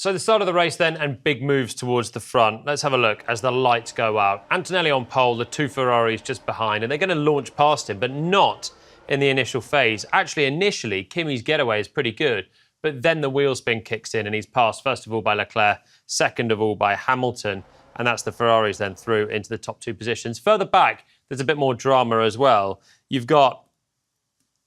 So the start of the race then, and big moves towards the front. Let's have a look as the lights go out. Antonelli on pole, the two Ferraris just behind, and they're going to launch past him, but not in the initial phase. Actually, initially, Kimi's getaway is pretty good, but then the wheel spin kicks in and he's passed, first of all, by Leclerc, second of all, by Hamilton, and that's the Ferraris then through into the top two positions. Further back, there's a bit more drama as well. You've got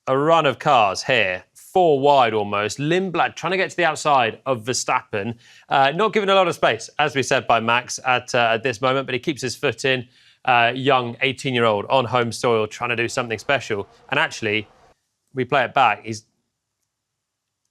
a run of cars here, 4 wide almost. Lindblad trying to get to the outside of Verstappen. Not given a lot of space, as we said by Max at this moment, but he keeps his foot in. Young 18-year-old on home soil trying to do something special. And actually, we play it back. He's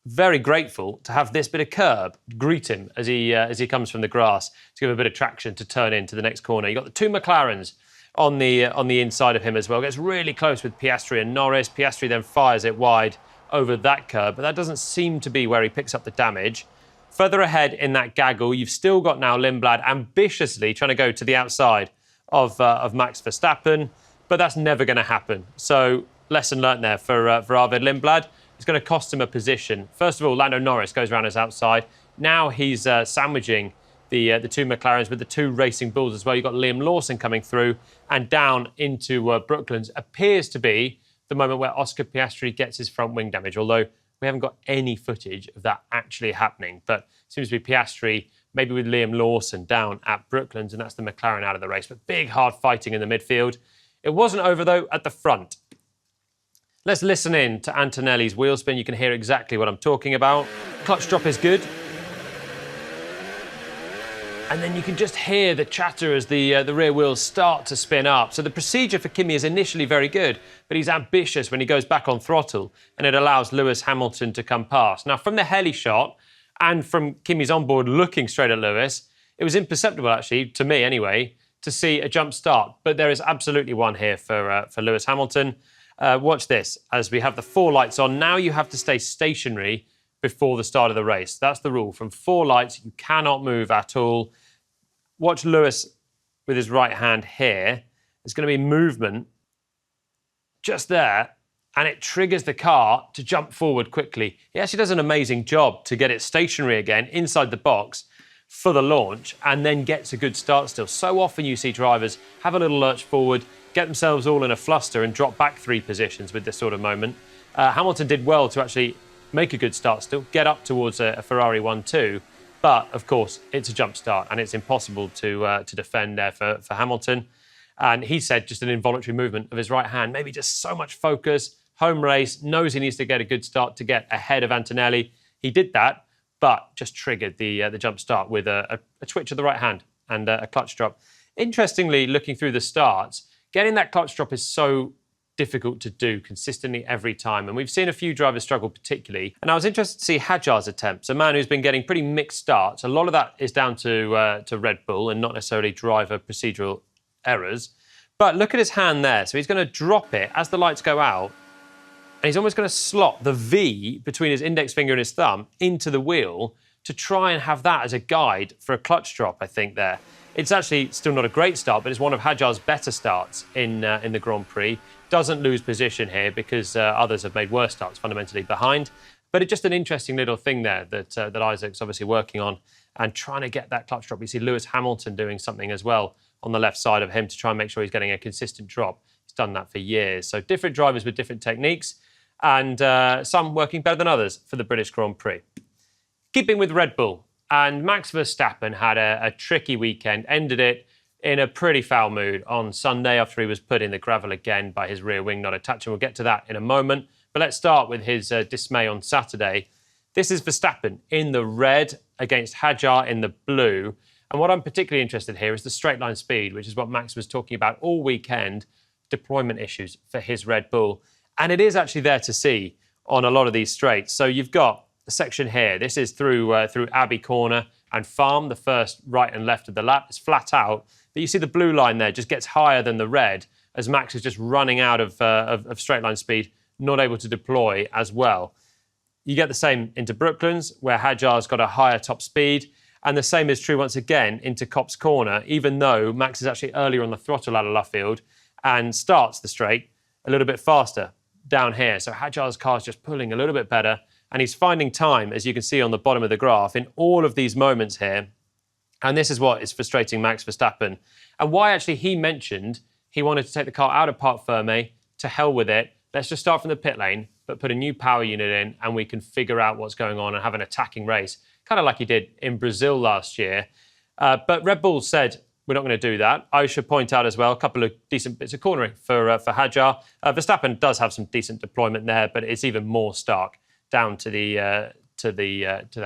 very grateful to have this bit of curb greet him as he comes from the grass to give a bit of traction to turn into the next corner. You've got the two McLarens on the inside of him as well. Gets really close with Piastri and Norris. Piastri then fires it wide over that curb, but that doesn't seem to be where he picks up the damage. Further ahead in that gaggle, you've still got now Lindblad ambitiously trying to go to the outside of Max Verstappen, but that's never going to happen. So lesson learnt there for Arvid Lindblad. It's going to cost him a position. First of all, Lando Norris goes around his outside. Now he's sandwiching the two McLarens with the two Racing Bulls as well. You've got Liam Lawson coming through, and down into Brooklands appears to be the moment where Oscar Piastri gets his front wing damage, although we haven't got any footage of that actually happening. But it seems to be Piastri, maybe with Liam Lawson down at Brooklands, and that's the McLaren out of the race. But big, hard fighting in the midfield. It wasn't over, though, at the front. Let's listen in to Antonelli's wheel spin. You can hear exactly what I'm talking about. Clutch drop is good. And then you can just hear the chatter as the rear wheels start to spin up. So the procedure for Kimi is initially very good, but he's ambitious when he goes back on throttle, and it allows Lewis Hamilton to come past. Now, from the heli shot and from Kimi's onboard looking straight at Lewis, it was imperceptible, actually, to me anyway, to see a jump start. But there is absolutely one here for Lewis Hamilton. Watch this. As we have the 4 lights on, now you have to stay stationary before the start of the race. That's the rule. From 4 lights, you cannot move at all. Watch Lewis with his right hand here. There's going to be movement just there, and it triggers the car to jump forward quickly. He actually does an amazing job to get it stationary again inside the box for the launch, and then gets a good start still. So often you see drivers have a little lurch forward, get themselves all in a fluster and drop back 3 positions with this sort of moment. Hamilton did well to actually make a good start still, get up towards a Ferrari 1-2, but of course it's a jump start and it's impossible to defend there for Hamilton. And he said just an involuntary movement of his right hand, maybe just so much focus, home race, knows he needs to get a good start to get ahead of Antonelli. He did that, but just triggered the jump start with a twitch of the right hand and a clutch drop. Interestingly, looking through the starts, getting that clutch drop is so difficult to do consistently every time. And we've seen a few drivers struggle particularly. And I was interested to see Hadjar's attempts, a man who's been getting pretty mixed starts. A lot of that is down to Red Bull and not necessarily driver procedural errors. But look at his hand there. So he's going to drop it as the lights go out. And he's almost going to slot the V between his index finger and his thumb into the wheel to try and have that as a guide for a clutch drop, I think, there. It's actually still not a great start, but it's one of Hadjar's better starts in the Grand Prix. Doesn't lose position here because others have made worse starts fundamentally behind. But it's just an interesting little thing there that Isaac's obviously working on and trying to get that clutch drop. You see Lewis Hamilton doing something as well on the left side of him to try and make sure he's getting a consistent drop. He's done that for years. So different drivers with different techniques, and some working better than others for the British Grand Prix. Keeping with Red Bull, and Max Verstappen had a tricky weekend, ended it in a pretty foul mood on Sunday after he was put in the gravel again by his rear wing not attaching. We'll get to that in a moment. But let's start with his dismay on Saturday. This is Verstappen in the red against Hadjar in the blue. And what I'm particularly interested here is the straight line speed, which is what Max was talking about all weekend, deployment issues for his Red Bull. And it is actually there to see on a lot of these straights. So you've got the section here. This is through Abbey Corner and Farm, the first right and left of the lap. It's flat out. But you see the blue line there just gets higher than the red as Max is just running out of straight line speed, not able to deploy as well. You get the same into Brooklands, where Hadjar's got a higher top speed. And the same is true once again into Copse Corner, even though Max is actually earlier on the throttle out of Luffield and starts the straight a little bit faster down here. So Hadjar's car's just pulling a little bit better And he's finding time, as you can see on the bottom of the graph, in all of these moments here. And this is what is frustrating Max Verstappen. And why actually he mentioned he wanted to take the car out of Parc Fermé, to hell with it. Let's just start from the pit lane, but put a new power unit in and we can figure out what's going on and have an attacking race, kind of like he did in Brazil last year. But Red Bull said, we're not going to do that. I should point out as well a couple of decent bits of cornering for Hadjar. Verstappen does have some decent deployment there, but it's even more stark down to the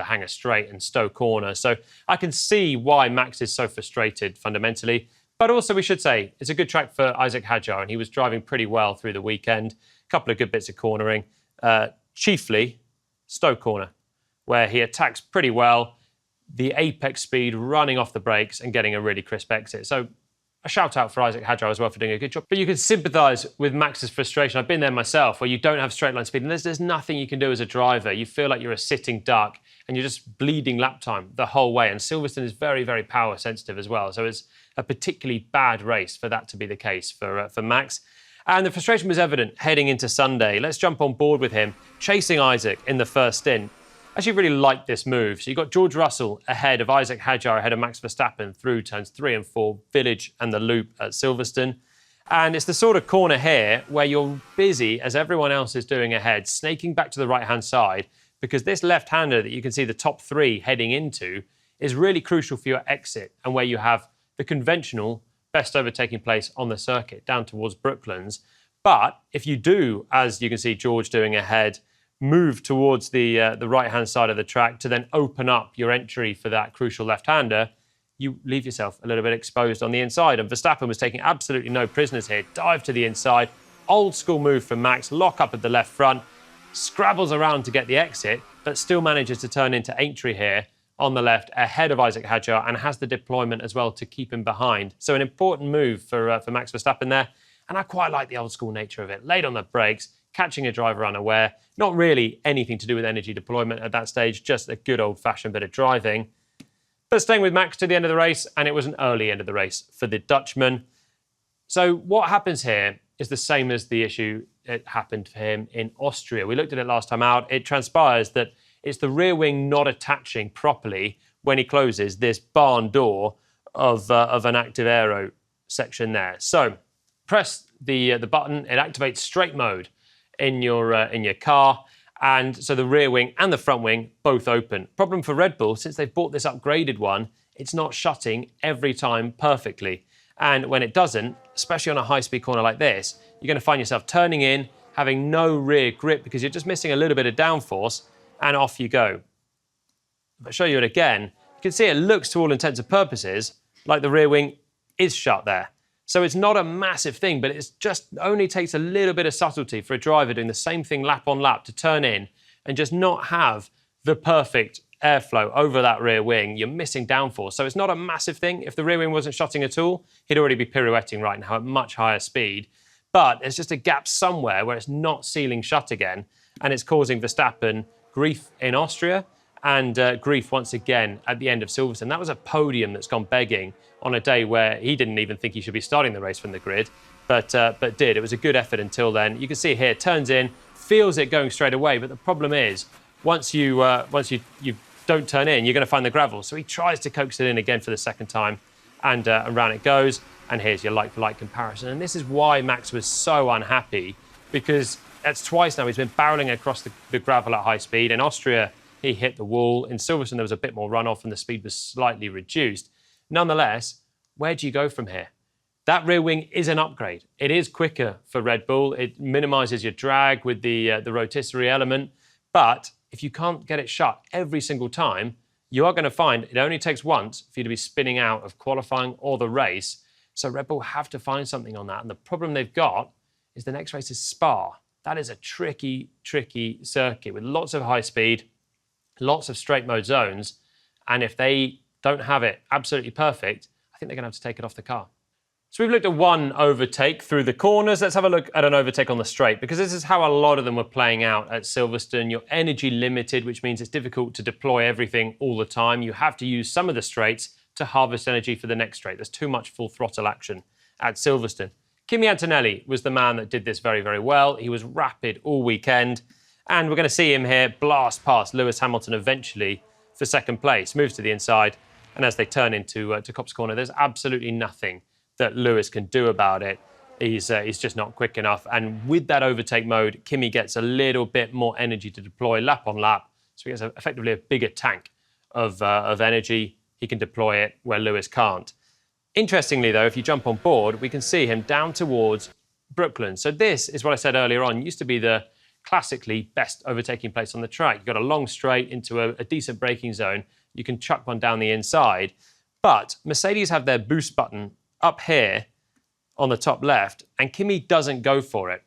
Hangar Straight and Stowe Corner. So I can see why Max is so frustrated fundamentally. But also we should say it's a good track for Isaac Hadjar, and he was driving pretty well through the weekend. A couple of good bits of cornering, chiefly Stowe Corner, where he attacks pretty well, the apex speed, running off the brakes and getting a really crisp exit. So a shout out for Isaac Hadjar as well for doing a good job. But you can sympathise with Max's frustration. I've been there myself, where you don't have straight line speed and there's nothing you can do as a driver. You feel like you're a sitting duck and you're just bleeding lap time the whole way. And Silverstone is very, very power sensitive as well. So it's a particularly bad race for that to be the case for Max. And the frustration was evident heading into Sunday. Let's jump on board with him, chasing Isaac in the first stint. I actually really liked this move. So you got George Russell ahead of Isaac Hadjar, ahead of Max Verstappen through turns 3 and 4, Village and the Loop at Silverstone. And it's the sort of corner here where you're busy, as everyone else is doing ahead, snaking back to the right-hand side, because this left-hander that you can see the top 3 heading into is really crucial for your exit and where you have the conventional best overtaking place on the circuit down towards Brooklands. But if you do, as you can see George doing ahead, move towards the right-hand side of the track to then open up your entry for that crucial left-hander, you leave yourself a little bit exposed on the inside. And Verstappen was taking absolutely no prisoners here. Dive to the inside, old school move from Max, lock up at the left front, scrabbles around to get the exit, but still manages to turn into entry here on the left ahead of Isaac Hadjar and has the deployment as well to keep him behind. So an important move for Max Verstappen there. And I quite like the old school nature of it. Late on the brakes, catching a driver unaware, not really anything to do with energy deployment at that stage, just a good old-fashioned bit of driving. But staying with Max to the end of the race, and it was an early end of the race for the Dutchman. So what happens here is the same as the issue that happened for him in Austria. We looked at it last time out. It transpires that it's the rear wing not attaching properly when he closes this barn door of an active aero section there. So press the button, it activates straight mode in your car, and so the rear wing and the front wing both open. Problem for Red Bull, since they've bought this upgraded one, it's not shutting every time perfectly. And when it doesn't, especially on a high-speed corner like this, you're going to find yourself turning in, having no rear grip because you're just missing a little bit of downforce, and off you go. If I show you it again, you can see it looks, to all intents and purposes, like the rear wing is shut there. So it's not a massive thing, but it just only takes a little bit of subtlety for a driver doing the same thing lap on lap to turn in and just not have the perfect airflow over that rear wing. You're missing downforce. So it's not a massive thing. If the rear wing wasn't shutting at all, he'd already be pirouetting right now at much higher speed. But there's just a gap somewhere where it's not sealing shut again, and it's causing Verstappen grief in Austria and grief once again at the end of Silverstone. That was a podium that's gone begging on a day where he didn't even think he should be starting the race from the grid, but did. It was a good effort until then. You can see here, turns in, feels it going straight away, but the problem is, once you don't turn in, you're going to find the gravel. So he tries to coax it in again for the second time, and around it goes. And here's your like-for-like comparison. And this is why Max was so unhappy, because that's twice now he's been barreling across the gravel at high speed. In Austria, he hit the wall. In Silverstone, there was a bit more runoff and the speed was slightly reduced. Nonetheless, where do you go from here? That rear wing is an upgrade. It is quicker for Red Bull. It minimises your drag with the rotisserie element. But if you can't get it shut every single time, you are going to find it only takes once for you to be spinning out of qualifying or the race. So Red Bull have to find something on that. And the problem they've got is the next race is Spa. That is a tricky, tricky circuit with lots of high speed, lots of straight mode zones. And if they don't have it absolutely perfect, I think they're going to have to take it off the car. So we've looked at one overtake through the corners. Let's have a look at an overtake on the straight, because this is how a lot of them were playing out at Silverstone. You're energy limited, which means it's difficult to deploy everything all the time. You have to use some of the straights to harvest energy for the next straight. There's too much full throttle action at Silverstone. Kimi Antonelli was the man that did this very, very well. He was rapid all weekend. And we're going to see him here blast past Lewis Hamilton eventually for second place, moves to the inside. And as they turn into to Copse Corner, there's absolutely nothing that Lewis can do about it. He's just not quick enough. And with that overtake mode, Kimi gets a little bit more energy to deploy lap on lap. So he has effectively a bigger tank of energy. He can deploy it where Lewis can't. Interestingly, though, if you jump on board, we can see him down towards Brooklands. So this is what I said earlier on, used to be the classically best overtaking place on the track. You've got a long straight into a decent braking zone. You can chuck one down the inside. But Mercedes have their boost button up here on the top left, and Kimi doesn't go for it.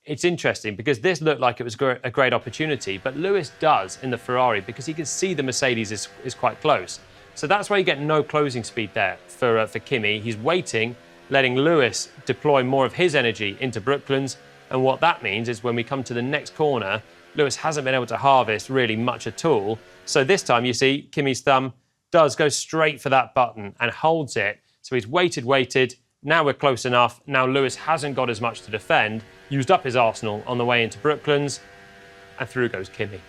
It's interesting because this looked like it was a great opportunity, but Lewis does in the Ferrari because he can see the Mercedes is quite close. So that's why you get no closing speed there for Kimi. He's waiting, letting Lewis deploy more of his energy into Brooklands. And what that means is when we come to the next corner, Lewis hasn't been able to harvest really much at all. So this time you see Kimi's thumb does go straight for that button and holds it. So he's waited. Now we're close enough. Now Lewis hasn't got as much to defend, used up his arsenal on the way into Brooklands, and through goes Kimi.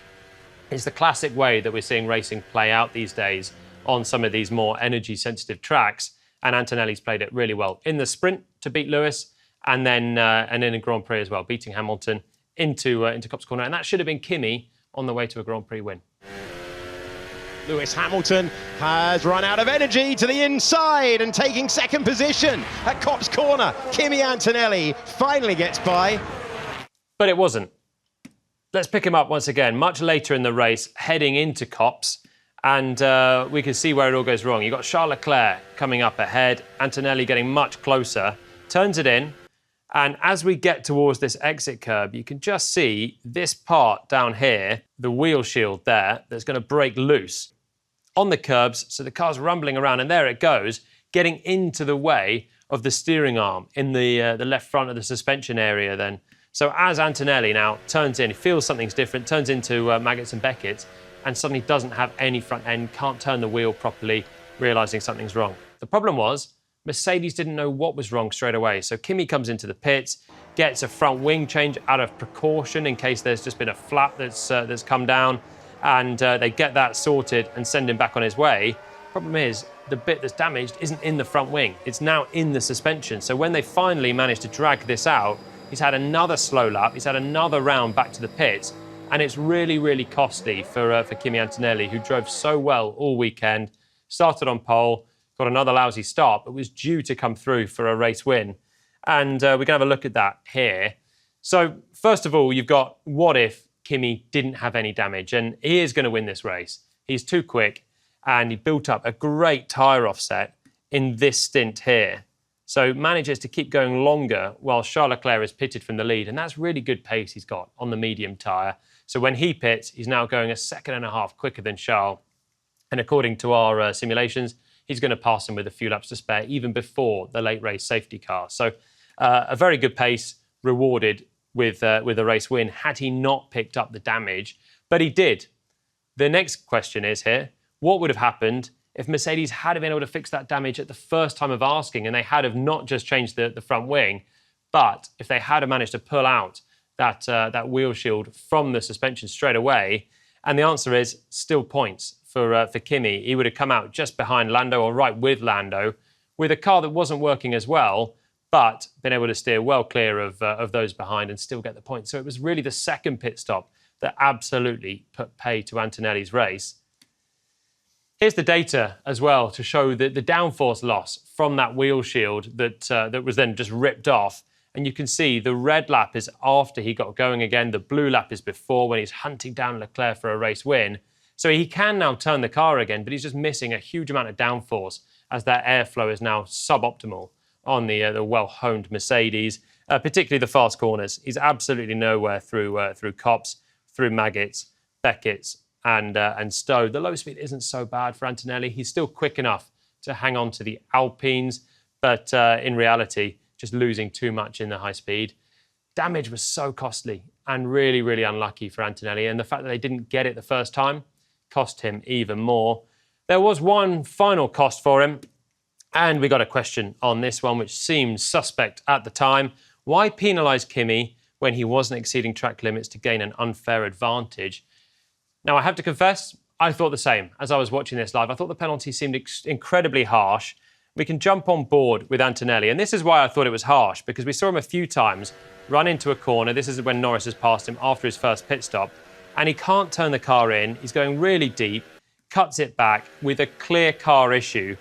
It's the classic way that we're seeing racing play out these days on some of these more energy-sensitive tracks, and Antonelli's played it really well in the sprint to beat Lewis, and then in Grand Prix as well, beating Hamilton into Copse Corner, and that should have been Kimi on the way to a Grand Prix win. Lewis Hamilton has run out of energy to the inside and taking second position at Copse Corner. Kimi Antonelli finally gets by. But it wasn't. Let's pick him up once again, much later in the race, heading into Copse. And we can see where it all goes wrong. You've got Charles Leclerc coming up ahead, Antonelli getting much closer, turns it in. And as we get towards this exit curb, you can just see this part down here, the wheel shield there, that's going to break loose on the curbs. So the car's rumbling around, and there it goes, getting into the way of the steering arm in the left front of the suspension area then. So as Antonelli now turns in, he feels something's different, turns into Maggots and Beckett's, and suddenly doesn't have any front end, can't turn the wheel properly, realising something's wrong. The problem was, Mercedes didn't know what was wrong straight away. So Kimi comes into the pits, gets a front wing change out of precaution in case there's just been a flap that's come down, and they get that sorted and send him back on his way. Problem is, the bit that's damaged isn't in the front wing. It's now in the suspension. So when they finally managed to drag this out, he's had another slow lap, he's had another round back to the pits, and it's really, really costly for Kimi Antonelli, who drove so well all weekend, started on pole, got another lousy start, but was due to come through for a race win. And we're going to have a look at that here. So first of all, you've got what if Kimi didn't have any damage, and he is going to win this race. He's too quick, and he built up a great tyre offset in this stint here. So manages to keep going longer while Charles Leclerc is pitted from the lead, and that's really good pace he's got on the medium tyre. So when he pits, he's now going a second and a half quicker than Charles. And according to our simulations, he's going to pass him with a few laps to spare, even before the late race safety car. So a very good pace, rewarded with a race win, had he not picked up the damage. But he did. The next question is here, what would have happened if Mercedes had been able to fix that damage at the first time of asking, and they had have not just changed the front wing, but if they had have managed to pull out that wheel shield from the suspension straight away? And the answer is still points for Kimi. He would have come out just behind Lando, or right with Lando, with a car that wasn't working as well, but been able to steer well clear of those behind and still get the points. So it was really the second pit stop that absolutely put pay to Antonelli's race. Here's the data as well to show the downforce loss from that wheel shield that was then just ripped off. And you can see the red lap is after he got going again. The blue lap is before, when he's hunting down Leclerc for a race win. So he can now turn the car again, but he's just missing a huge amount of downforce as that airflow is now suboptimal on the well-honed Mercedes, particularly the fast corners. He's absolutely nowhere through Copse, through Maggots, Beckett's, and Stowe. The low speed isn't so bad for Antonelli. He's still quick enough to hang on to the Alpines, but in reality, just losing too much in the high speed. Damage was so costly and really, really unlucky for Antonelli. And the fact that they didn't get it the first time cost him even more. There was one final cost for him, and we got a question on this one, which seemed suspect at the time. Why penalise Kimi when he wasn't exceeding track limits to gain an unfair advantage. Now, I have to confess, I thought the same as I was watching this live. I thought the penalty seemed incredibly harsh. We can jump on board with Antonelli, and this is why I thought it was harsh, because we saw him a few times run into a corner. This is when Norris has passed him after his first pit stop, and he can't turn the car in. He's going really deep, cuts it back with a clear car issue,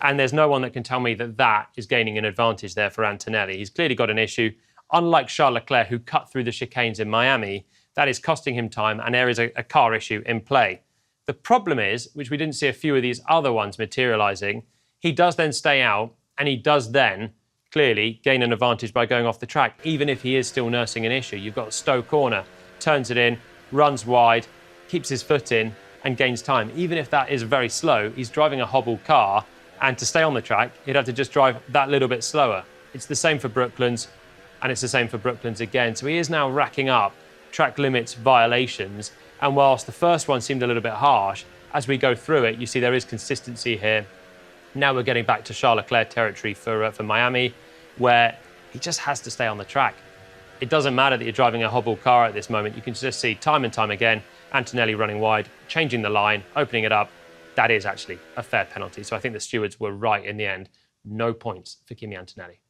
and there's no one that can tell me that that is gaining an advantage there for Antonelli. He's clearly got an issue. Unlike Charles Leclerc, who cut through the chicanes in Miami, that is costing him time, and there is a car issue in play. The problem is, which we didn't see a few of these other ones materialising, he does then stay out, and he does then clearly gain an advantage by going off the track, even if he is still nursing an issue. You've got Stowe corner, turns it in, runs wide, keeps his foot in, and gains time. Even if that is very slow, he's driving a hobbled car, and to stay on the track, he'd have to just drive that little bit slower. It's the same for Brooklands, and it's the same for Brooklands again. So he is now racking up track limits violations, and whilst the first one seemed a little bit harsh, as we go through it, you see there is consistency here. Now we're getting back to Charles Leclerc territory for Miami, where he just has to stay on the track. It doesn't matter that you're driving a hobbled car at this moment. You can just see time and time again, Antonelli running wide, changing the line, opening it up. That is actually a fair penalty. So I think the stewards were right in the end. No points for Kimi Antonelli.